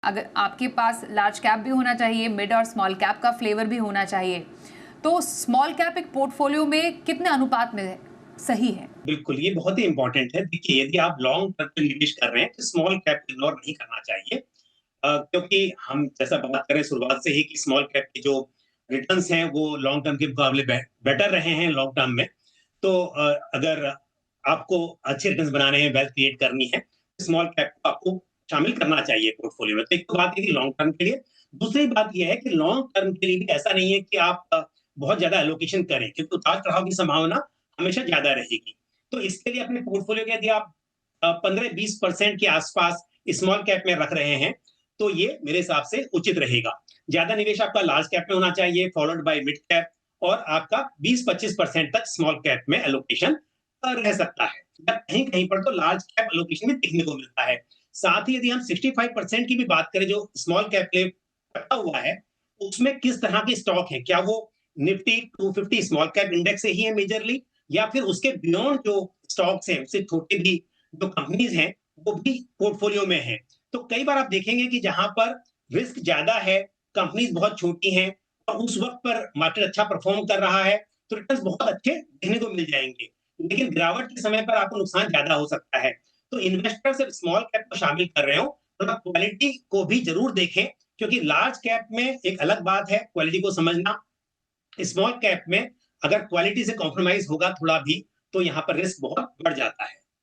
अगर आपके पास large cap भी होना चाहिए, मिड और स्मॉल कैप का फ्लेवर भी होना चाहिए, तो स्मॉल कैप एक पोर्टफोलियो में कितने अनुपात में सही है? बिल्कुल, ये बहुत ही इम्पोर्टेंट है। देखिए, यदि आप लॉन्ग टर्म पे निवेश कर रहे हैं, तो स्मॉल कैप इग्नोर नहीं करना चाहिए। क्योंकि हम जैसा बात करें शुरुआत से ही कि स्मॉल कैप के जो रिटर्न्स हैं, वो लॉन्ग टर्म के मुकाबले बेटर रहे हैं लॉन्ग टर्म में। तो अगर आपको अच्छे रिटर्न्स बनाने हैं, वेल्थ क्रिएट करनी है, स्मॉल कैप को आपको शामिल करना चाहिए पोर्टफोलियो में। तो एक तो बात ये कि लॉन्ग टर्म के लिए। दूसरी बात ये है कि लॉन्ग टर्म के लिए भी ऐसा नहीं है कि आप बहुत ज़्यादा एलोकेशन करें, क्योंकि उतार-चढ़ाव की संभावना हमेशा ज़्यादा रहेगी। तो इसके लिए अपने पोर्टफोलियो के यदि आप 15-20% के आसपास स्मॉल कैप में रख रहे हैं, तो ये मेरे हिसाब से उचित रहेगा। ज़्यादा निवेश आपका लार्ज कैप में होना चाहिए, फॉलोड बाय मिड कैप, और आपका 20-25% तक स्मॉल कैप में एलोकेशन रह सकता है। या कहीं-कहीं पर तो लार्ज कैप एलोकेशन भी देखने को मिलता है। साथ ही यदि हम 65% की भी बात करें जो स्मॉल कैप में रखा हुआ है, उसमें किस तरह के स्टॉक हैं? क्या वो निफ्टी 250 स्मॉल कैप इंडेक्स से ही है मेजरली, या फिर उसके बियॉन्ड जो स्टॉक्स हैं, उससे छोटे भी जो कंपनीज़ हैं, वो भी पोर्टफोलियो में हैं। तो कई बार आप देखेंगे कि जहाँ पर रिस्क ज़्यादा है, कंपनीज़ बहुत छोटी हैं और उस वक़्त पर मार्केट अच्छा परफ़ॉर्म कर रहा है, तो रिटर्न्स बहुत अच्छे देखने को मिल जाएँगे। लेकिन गिरावट के समय पर आपको नुकसान ज़्यादा हो सकता है। तो इन्वेस्टर सिर्फ स्मॉल कैप को शामिल कर रहे हो, थोड़ा क्वालिटी को भी ज़रूर देखें, क्योंकि लार्ज कैप में एक अलग बात है क्वालिटी को समझना, स्मॉल कैप में अगर क्वालिटी से कॉम्प्रोमाइज़ होगा थोड़ा भी, तो यहाँ पर रिस्क बहुत बढ़ जाता है।